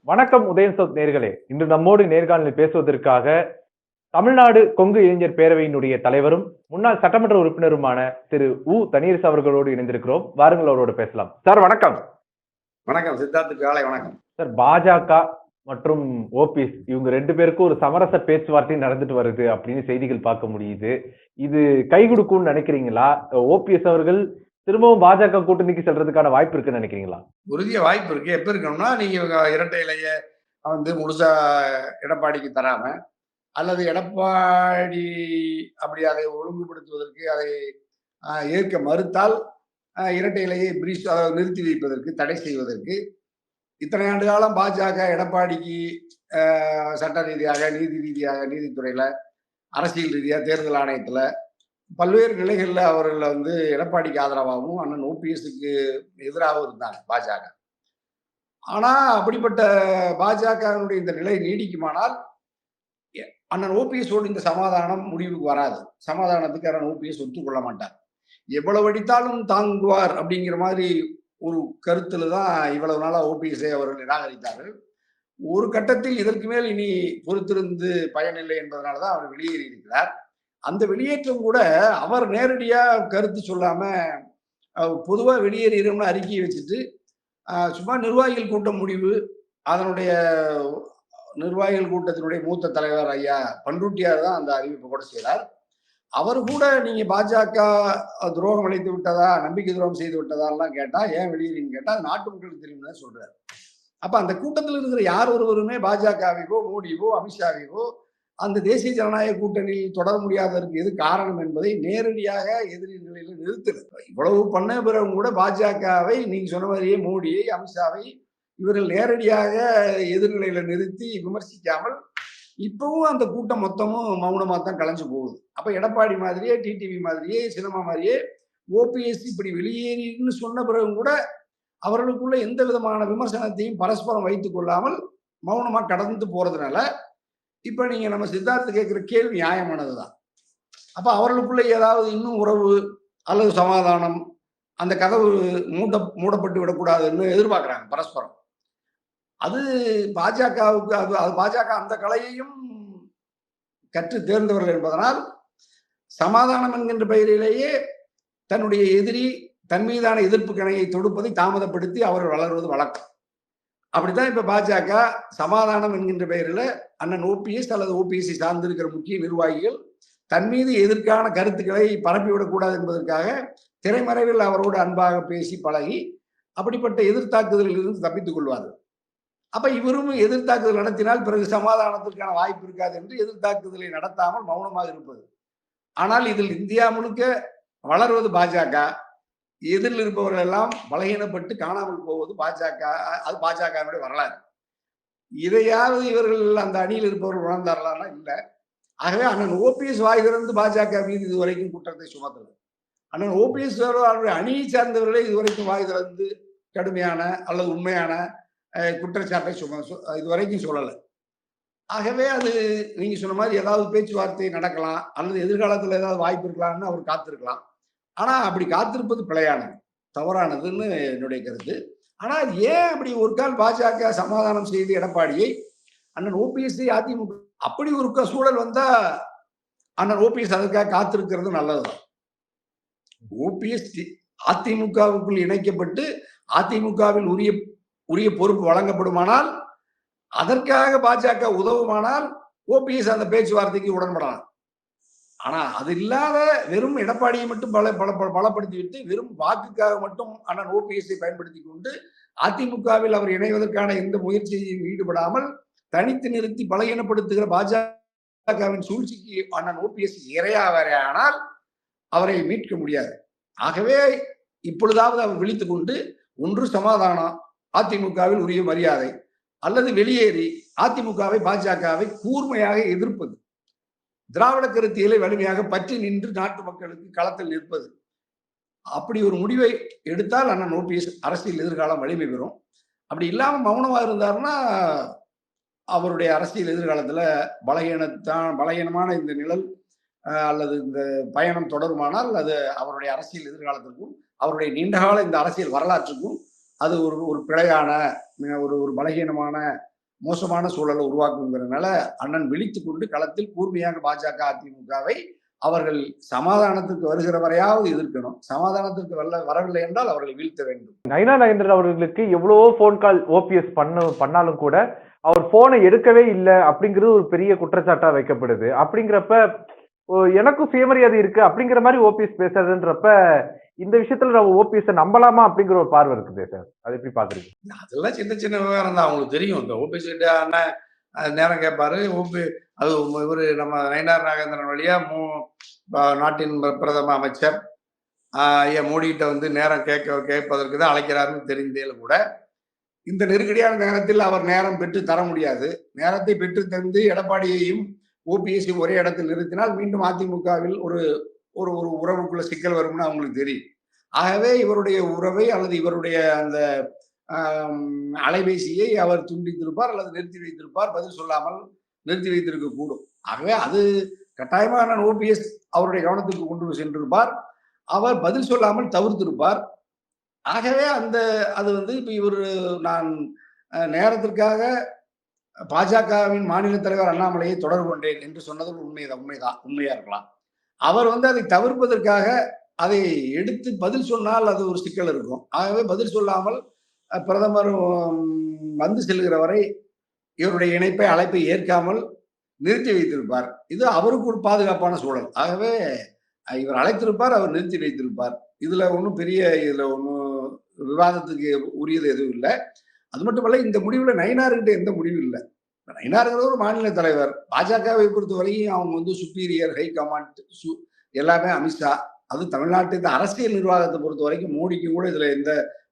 வணக்கம் உதயன் நேர்களே. இன்று நம்மோடு நேர்காணலில் பேசுவதற்காக தமிழ்நாடு கொங்கு இளைஞர் பேரவையினுடைய தலைவரும் முன்னாள் சட்டமன்ற உறுப்பினருமான திரு தனீரஸ் அவர்களோடு இணைந்திருக்கிறோம். வாருங்கள், அவரோடு பேசலாம். சார் வணக்கம். வணக்கம் சித்தார்த்துக்கு காலை வணக்கம். சார், பாஜக மற்றும் ஓபிஎஸ் இவங்க 2 பேருக்கும் ஒரு சமரச பேச்சுவார்த்தை நடந்துட்டு வருது அப்படின்னு செய்திகள் பார்க்க முடியுது. இது கை கொடுக்கும்னு நினைக்கிறீங்களா? ஓபிஎஸ் அவர்கள் திரும்பவும் பாஜக கூட்டணிக்கு செல்றதுக்கான வாய்ப்பு இருக்குன்னு நினைக்கிறீங்களா? உறுதிய வாய்ப்பு இருக்கு. எப்ப இருக்கணும்னா, நீங்க இரட்டை இலைய முழுசா எடப்பாடிக்கு தராம, அல்லது எடப்பாடி அப்படி அதை ஒழுங்குபடுத்துவதற்கு அதை ஏற்க மறுத்தால் இரட்டை இலையை நிறுத்தி வைப்பதற்கு, தடை செய்வதற்கு இத்தனை ஆண்டு காலம் பாஜக எடப்பாடிக்கு சட்ட ரீதியாக, நீதி ரீதியாக, நீதித்துறையில, அரசியல் ரீதியா, தேர்தல் ஆணையத்துல பல்வேறு நிலைகள்ல அவர்கள் எடப்பாடிக்கு ஆதரவாகவும் அண்ணன் ஓபிஎஸ்க்கு எதிராகவும் இருந்தாங்க பாஜக. ஆனா அப்படிப்பட்ட பாஜகவினுடைய இந்த நிலை நீடிக்குமானால் அண்ணன் ஓபிஎஸோடு இந்த சமாதானம் முடிவுக்கு வராது. சமாதானத்துக்கு அண்ணன் ஓபிஎஸ் ஒத்துக்கொள்ள மாட்டார். எவ்வளவு அடித்தாலும் தாங்குவார் அப்படிங்கிற மாதிரி ஒரு கருத்துல தான் இவ்வளவு நாளா ஓபிஎஸ்ஐ அவர்கள் நிராகரித்தார்கள். ஒரு கட்டத்தில் இதற்கு மேல் இனி பொறுத்திருந்து பயனில்லை என்பதனாலதான் அவர் வெளியேறி இருக்கிறார். அந்த வெளியேற்றம் கூட அவர் நேரடியா கருத்து சொல்லாம பொதுவா வெளியேறினோம்னு அறிக்கையை வச்சுட்டு சும்மா நிர்வாகிகள் கூட்டம் முடிவு, அதனுடைய நிர்வாகிகள் கூட்டத்தினுடைய மூத்த தலைவர் ஐயா பண்ருட்டியார் தான் அந்த அறிவிப்பை கூட செய்கிறார். அவர் கூட நீங்க பாஜக துரோகம் அளித்து விட்டதா, நம்பிக்கை துரோகம் செய்து விட்டதாலாம் கேட்டா, ஏன் வெளியேறின்னு கேட்டா அது நாட்டு மக்களுக்கு தெரியும் சொல்றாரு. அப்ப அந்த கூட்டத்தில் இருக்கிற யார் ஒருவருமே பாஜகவையோ, மோடியோ, அமித்ஷாவையோ அந்த தேசிய ஜனநாயக கூட்டணியில் தொடர முடியாததற்கு எது காரணம் என்பதை நேரடியாக எதிரிகளில் நிறுத்தல. இவ்வளவு பண்ண பிறகு கூட பாஜகவை நீங்க சொன்ன மாதிரியே மோடியை, அமித்ஷாவை இவர்கள் நேரடியாக எதிர்நிலையில நிறுத்தி விமர்சிக்காமல் இப்பவும் அந்த கூட்டம் மொத்தமும் மௌனமா தான் கலைஞ்சு போகுது. அப்ப எடப்பாடி மாதிரியே, டிடிவி மாதிரியே, சினிமா மாதிரியே ஓபிஎஸ் இப்படி வெளியேறின்னு சொன்ன பிறகு கூட அவர்களுக்குள்ள எந்த விதமான விமர்சனத்தையும் பரஸ்பரம் வைத்துக் கொள்ளாமல் மௌனமா கடந்து போறதுனால இப்ப நீங்க நம்ம சித்தார்த்து கேட்கிற கேள்வி நியாயமானதுதான். அப்ப அவர்களுக்குள்ள ஏதாவது இன்னும் உறவு அல்லது சமாதானம், அந்த கதவு மூடப்பட்டு விடக்கூடாதுன்னு எதிர்பார்க்கிறாங்க பரஸ்பரம். அது பாஜகவுக்கு அது பாஜக அந்த கலையையும் கற்று தேர்ந்தவர்கள் என்பதனால் சமாதானம் என்கின்ற பெயரிலேயே தன்னுடைய எதிரி தன் மீதான எதிர்ப்பு கணையை தொடுப்பதை தாமதப்படுத்தி அவர்கள் வளர்வது வழக்கம். அப்படித்தான் இப்ப பாஜக சமாதானம் என்கின்ற பெயரில் அண்ணன் ஓபிஎஸ் அல்லது ஓபிஎஸ்சி சார்ந்திருக்கிற முக்கிய நிர்வாகிகள் தன் மீது எதிர்க்கான கருத்துக்களை பரப்பிவிடக்கூடாது என்பதற்காக திரைமறைவில் அவரோடு அன்பாக பேசி பழகி அப்படிப்பட்ட எதிர்த்தாக்குதலில் இருந்து தப்பித்துக் கொள்வார்கள். அப்ப இவரும் எதிர்த்தாக்குதல் நடத்தினால் பிறகு சமாதானத்திற்கான வாய்ப்பு இருக்காது என்று எதிர்த்தாக்குதலை நடத்தாமல் மௌனமாக இருப்பது. ஆனால் இதில் இந்தியா முழுக்க வளர்வது பாஜக, எதிரில் இருப்பவர்கள் எல்லாம் பலகீனப்பட்டு காணாமல் போவது பாஜக. அது பாஜகவினுடைய வரலாறு. இதையாவது இவர்கள் அந்த அணியில் இருப்பவர்கள் உணர்ந்தார்களா? இல்லை. ஆகவே அண்ணன் ஓபிஎஸ் வாய் திறந்து பாஜக மீது இதுவரைக்கும் குற்றத்தை சுமத்தல. அண்ணன் ஓபிஎஸ் அவருடைய அணியை சார்ந்தவர்களே இதுவரைக்கும் வாய் திறந்து கடுமையான அல்லது உண்மையான குற்றச்சாட்டை இதுவரைக்கும் சொல்லலை. ஆகவே அது நீங்க சொன்ன மாதிரி ஏதாவது பேச்சுவார்த்தை நடக்கலாம் அல்லது எதிர்காலத்தில் ஏதாவது வாய்ப்பு இருக்கலாம்னு அவர் காத்திருக்கலாம். ஆனா அப்படி காத்திருப்பது பிழையானது, தவறானதுன்னு என்னுடைய கருத்து. ஆனா ஏன் அப்படி ஒரு கால் பாஜக சமாதானம் செய்து எடப்பாடியை அண்ணன் ஓபிஎஸ் அதிமுக அப்படி ஒரு சூழல் வந்தா அண்ணன் ஓபிஎஸ் அதற்காக காத்திருக்கிறது நல்லதுதான். ஓபிஎஸ் அதிமுகவுக்குள் இணைக்கப்பட்டு அதிமுகவில் உரிய பொறுப்பு வழங்கப்படுமானால், அதற்காக பாஜக உதவுமானால் ஓபிஎஸ் அந்த பேச்சுவார்த்தைக்கு உடன்படலாம். ஆனா அது இல்லாத வெறும் எடப்பாடியை மட்டும் பலப்படுத்தி விட்டு வெறும் வாக்குக்காக மட்டும் அண்ணன் ஓபிஎஸ்ஐ பயன்படுத்தி கொண்டு அதிமுகவில் அவர் இணைவதற்கான எந்த முயற்சியையும் ஈடுபடாமல் தனித்து நிறுத்தி பலகீனப்படுத்துகிற பாஜகவின் சூழ்ச்சிக்கு அண்ணன் ஓபிஎஸ் இரையாவானால் அவரை மீட்க முடியாது. ஆகவே இப்பொழுதாவது அவர் விழித்துக் கொண்டு ஒன்று சமாதானம், அதிமுகவில் உரிய மரியாதை, அல்லது வெளியேறி அதிமுகவை பாஜகவை கூர்மையாக எதிர்ப்பது, திராவிட கருத்தியலை வலிமையாக பற்றி நின்று நாட்டு மக்களுக்கு களத்தில் நிற்பது. அப்படி ஒரு முடிவை எடுத்தால் அண்ணன் ஓபிஎஸ் அரசியல் எதிர்காலம் வலிமை பெறும். அப்படி இல்லாம மௌனமா இருந்தாருன்னா அவருடைய அரசியல் எதிர்காலத்துல பலகீனமான இந்த நிழல் அல்லது இந்த பயணம் தொடருமானால் அது அவருடைய அரசியல் எதிர்காலத்திற்கும் அவருடைய நீண்டகால இந்த அரசியல் வரலாற்றுக்கும் அது ஒரு பிழையான ஒரு பலகீனமான மோசமான சூழலை உருவாக்குங்கிறதுனால அண்ணன் விழித்துக் கொண்டு களத்தில் கூர்மையாக பாஜக அதிமுகவை அவர்கள் சமாதானத்துக்கு வருகிற வரையாவது எதிர்க்கணும். சமாதானத்திற்கு வரவில்லை என்றால் அவர்களை வீழ்த்த வேண்டும். நயினா நாகேந்திரன் அவர்களுக்கு எவ்வளவோ போன் கால் ஓபிஎஸ் பண்ணாலும் கூட அவர் போனை எடுக்கவே இல்லை அப்படிங்கிறது ஒரு பெரிய குற்றச்சாட்டா வைக்கப்படுது. அப்படிங்கிறப்ப எனக்கும் சுயமரியாதை இருக்கு அப்படிங்கிற மாதிரி ஓபிஎஸ் பேசுறதுன்றப்ப இந்த விஷயத்துல நம்ம ஓபிஎஸ் நம்பலாமா அப்படிங்கிற ஒரு பார்வை இருக்குது சார். அது எப்படி பாக்குறீங்க? அதெல்லாம் சின்ன சின்ன விவகாரம் தான். அவங்களுக்கு தெரியும். இந்த ஓபிஎஸ் கிட்ட அண்ணன் நேரம் கேட்பாரு. அது இவரு நம்ம நயினார் நாகேந்திரன் வழியா நாட்டின் பிரதம அமைச்சர் ஐயா மோடி கிட்ட வந்து நேரம் கேட்பதற்கு தான் அழைக்கிறாருன்னு தெரிந்தேலும் கூட இந்த நெருக்கடியான நேரத்தில் அவர் நேரம் பெற்று தர முடியாது. நேரத்தை பெற்று தந்து எடப்பாடியையும் ஓபிஎஸ்ஸையும் ஒரே இடத்தில் நிறுத்தினால் மீண்டும் அதிமுகவில் ஒரு ஒரு ஒரு உறவுக்குள்ள சிக்கல் வரும்னு அவங்களுக்கு தெரியும். ஆகவே இவருடைய உறவை அல்லது இவருடைய அந்த அலைபேசியை அவர் துண்டித்திருப்பார் அல்லது நிறுத்தி வைத்திருப்பார். பதில் சொல்லாமல் நிறுத்தி வைத்திருக்க கூடும். ஆகவே அது கட்டாயமான ஓபிஎஸ் அவருடைய கவனத்துக்கு கொண்டு சென்றிருப்பார். அவர் பதில் சொல்லாமல் தவிர்த்திருப்பார். ஆகவே அது வந்து இப்ப இவர் நான் நேரத்திற்காக பாஜகவின் மாநில தலைவர் அண்ணாமலையை தொடர்பு கொண்டேன் என்று சொன்னது உண்மையா இருக்கலாம். அவர் வந்து அதை தவிர்ப்பதற்காக அதை எடுத்து பதில் சொன்னால் அது ஒரு சிக்கல் இருக்கும். ஆகவே பதில் சொல்லாமல் பிரதமர் வந்து செல்கிற வரை இவருடைய அழைப்பை ஏற்காமல் நிறுத்தி வைத்திருப்பார். இது அவருக்கு ஒரு பாதுகாப்பான சூழல். ஆகவே இவர் அழைத்திருப்பார், அவர் நிறுத்தி வைத்திருப்பார். இதுல ஒன்றும் விவாதத்துக்கு உரியது எதுவும் இல்லை. அது மட்டுமல்ல, இந்த முடிவுல நயினார்கிட்ட எந்த முடிவும் இல்லை. நயினாருங்கிற ஒரு மாநில தலைவர். பாஜகவை பொறுத்தவரையும் அவங்க வந்து சுப்பீரியர், ஹை கமாண்ட் எல்லாமே அமித்ஷா. அது தமிழ்நாட்டு அரசியல் நிர்வாகத்தை பொறுத்த வரைக்கும் மோடிக்கும் கூட இதுல எந்த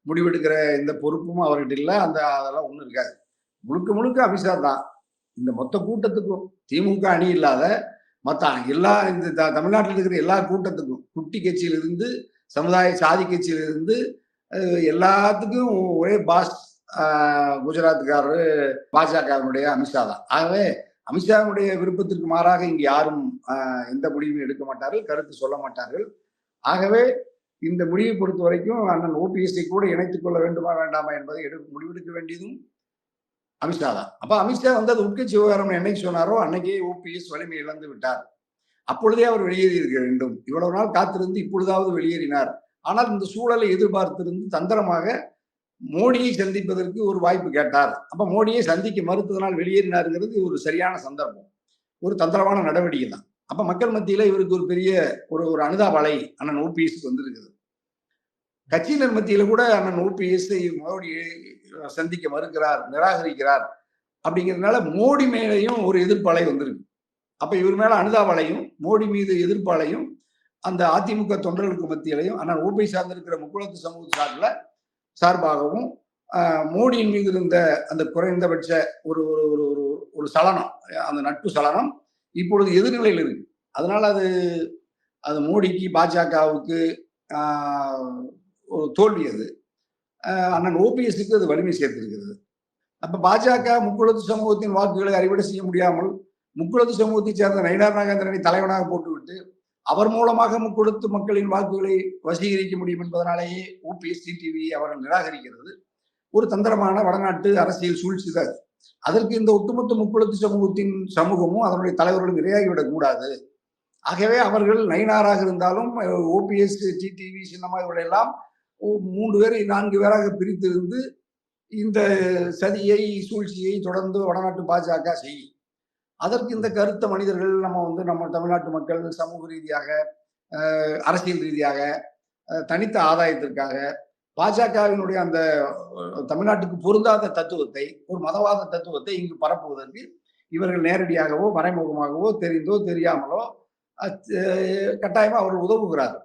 முடிவெடுக்கிற எந்த பொறுப்பும் அவர்கிட்ட இல்லை. அதெல்லாம் ஒண்ணும் இருக்காது. முழுக்க முழுக்க அமித்ஷா தான். இந்த மொத்த கூட்டத்துக்கும் திமுக அணி இல்லாத மற்ற இந்த தமிழ்நாட்டில் இருக்கிற எல்லா கூட்டத்துக்கும், குட்டி கட்சியிலிருந்து சமுதாய சாதி கட்சியிலிருந்து எல்லாத்துக்கும் ஒரே பாஸ் குஜராத்துக்காரரு பாஜகவினுடைய அமித்ஷா தான். ஆகவே அமித்ஷாவுடைய விருப்பத்திற்கு மாறாக இங்கு யாரும் எந்த முடிவும் எடுக்க மாட்டார்கள், கருத்து சொல்ல மாட்டார்கள். ஆகவே இந்த முடிவை பொறுத்த வரைக்கும் அண்ணன் ஓபிஎஸ்ஐ கூட இணைத்துக் கொள்ள வேண்டுமா வேண்டாமா என்பதை முடிவெடுக்க வேண்டியதும் அமித்ஷா தான். அப்ப அமித்ஷா வந்து அது உட்கட்சி விவகாரம் என்னைக்கு சொன்னாரோ அன்னைக்கே ஓபிஎஸ் வலிமை இழந்து விட்டார். அப்பொழுதே அவர் வெளியேறி இருக்க வேண்டும். இவ்வளவு நாள் காத்திருந்து இப்பொழுதாவது வெளியேறினார். ஆனால் இந்த சூழலை எதிர்பார்த்திருந்து தந்திரமாக மோடியை சந்திப்பதற்கு ஒரு வாய்ப்பு கேட்டார். அப்ப மோடியை சந்திக்க மறுத்ததனால் வெளியேறினாருங்கிறது ஒரு சரியான சந்தர்ப்பம், ஒரு தந்திரமான நடவடிக்கை தான். அப்ப மக்கள் மத்தியில இவருக்கு ஒரு பெரிய ஒரு அனுதாபலை அண்ணன் ஓபிஎஸ்க்கு வந்திருக்குது. கட்சியினர் மத்தியில கூட அண்ணன் ஓபிஎஸ் மோடியை சந்திக்க மறுக்கிறார், நிராகரிக்கிறார் அப்படிங்கிறதுனால மோடி மேலையும் ஒரு எதிர்ப்பாலை வந்திருக்கு. அப்ப இவர் மேல அனுதாபலையும் மோடி மீது எதிர்ப்பாலையும் அந்த அதிமுக தொண்டர்களுக்கு மத்தியிலையும் அண்ணன் ஓபி சார்ந்திருக்கிற முக்குளத்து சமூக சார்பாகவும் மோடியின் மீது இருந்த அந்த குறைந்தபட்ச ஒரு ஒரு ஒரு சலனம், அந்த நட்பு சலனம் இப்பொழுது எதிர்நிலையில் இருக்கு. அதனால அது மோடிக்கு பாஜகவுக்கு ஒரு தோல்வி. அது அண்ணன் ஓபிஎஸ்க்கு அது வலிமை சேர்த்திருக்கிறது. அப்ப பாஜக முக்குளத்து சமூகத்தின் வாக்குகளை அறுவடை செய்ய முடியாமல் முக்குளத்து சமூகத்தை சேர்ந்த நயினார் நாகேந்திரனை தலைவனாக போட்டுவிட்டு அவர் மூலமாக முக்குளத்து மக்களின் வாக்குகளை வசீகரிக்க முடியும் என்பதனாலேயே ஓபிஎஸ் டிடிவி அவர்கள் நிராகரிக்கிறது ஒரு தந்திரமான வடநாட்டு அரசியல் சூழ்ச்சி தான். அதற்கு இந்த ஒட்டுமொத்த முக்குளத்து சமூகமும் அதனுடைய தலைவர்களும் இரையாகிவிடக் கூடாது. ஆகவே அவர்கள் நயினாராக இருந்தாலும் ஓபிஎஸ் டிடிவி சின்னமா இவர்களெல்லாம் 3 பேர் 4 பேராக பிரித்திருந்து இந்த சதியை சூழ்ச்சியை தொடர்ந்து வடநாட்டு பாஜக செய்யும். அதற்கு இந்த கருத்த மனிதர்கள் நம்ம தமிழ்நாட்டு மக்கள் சமூக ரீதியாக அரசியல் ரீதியாக தனித்த ஆதாயத்திற்காக பாஜகவினுடைய அந்த தமிழ்நாட்டுக்கு பொருந்தாத தத்துவத்தை, ஒரு மதவாத தத்துவத்தை இங்கு பரப்புவதற்கு இவர்கள் நேரடியாகவோ மறைமுகமாகவோ தெரிந்தோ தெரியாமலோ கட்டாயமா அவர்கள் உதவுகிறார்கள்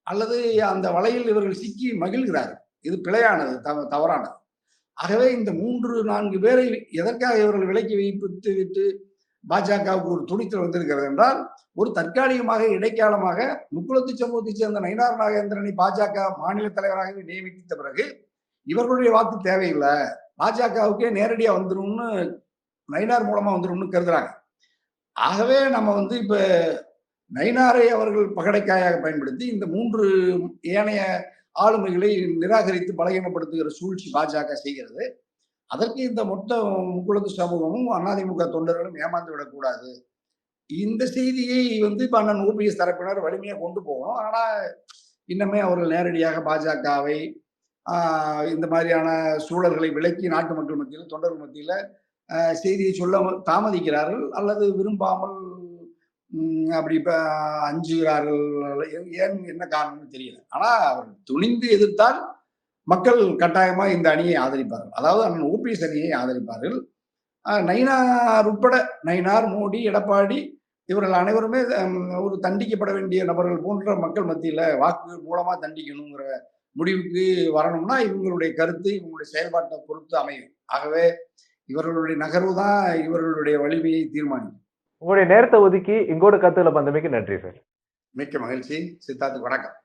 அல்லது அந்த வலையில் இவர்கள் சிக்கி மகிழ்கிறார்கள். இது பிழையானது, தவறானது. ஆகவே இந்த 3-4 பேரை எதற்காக இவர்கள் விலக்கி வைத்து விட்டு பாஜகவுக்கு ஒரு துணிச்சல் வந்திருக்கிறது என்றால், ஒரு தற்காலிகமாக இடைக்காலமாக முக்குளத்து சமூகத்தை சேர்ந்த நயினார் நாகேந்திரனை பாஜக மாநில தலைவராகவே நியமித்த பிறகு இவர்களுடைய வாக்கு தேவையில்லை, பாஜகவுக்கே நேரடியா வந்துரும்னு நயினார் மூலமா வந்துரும்னு கருதுறாங்க. ஆகவே நம்ம இப்ப நயினாரை அவர்கள் பகடைக்காயாக பயன்படுத்தி இந்த 3 ஏனைய ஆளுமைகளை நிராகரித்து பலகீனப்படுத்துகிற சூழ்ச்சி பாஜக செய்கிறது. அதற்கு இந்த மொத்த முக்குளத்து சமூகமும் அதிமுக தொண்டர்களும் ஏமாந்து விடக்கூடாது. இந்த செய்தியை இப்ப அண்ணன் ஓபிஎஸ் தரப்பினர் வலிமையா கொண்டு போகணும். ஆனா இன்னுமே அவர்கள் நேரடியாக பாஜகவை இந்த மாதிரியான சூழல்களை விலக்கி நாட்டு மக்கள் மத்தியில் தொண்டர்கள் மத்தியில செய்தியை சொல்ல தாமதிக்கிறார்கள் அல்லது விரும்பாமல் அப்படி அஞ்சுகிறார்கள். ஏன் என்ன காரணம்னு தெரியல. ஆனா அவர் துணிந்து எதிர்த்தால் மக்கள் கட்டாயமா இந்த அணியை ஆதரிப்பார்கள். அதாவது அண்ணன் ஓபிஎஸ் அணியை ஆதரிப்பார்கள். நயினார் உட்பட நயினார், மோடி, எடப்பாடி இவர்கள் அனைவருமே ஒரு தண்டிக்கப்பட வேண்டிய நபர்கள் போன்ற மக்கள் மத்தியில வாக்கு மூலமா தண்டிக்கணுங்கிற முடிவுக்கு வரணும்னா இவங்களுடைய கருத்து, இவங்களுடைய செயல்பாட்டை பொறுத்து அமையும். ஆகவே இவர்களுடைய நகர்வு தான் இவர்களுடைய வலிமையை தீர்மானிக்கும். உங்களுடைய நேரத்தை ஒதுக்கி எங்களோட கருத்துக்களை பந்தமைக்கு நன்றி சார். மிக்க மகிழ்ச்சி. சித்தார்த்துக்கு வணக்கம்.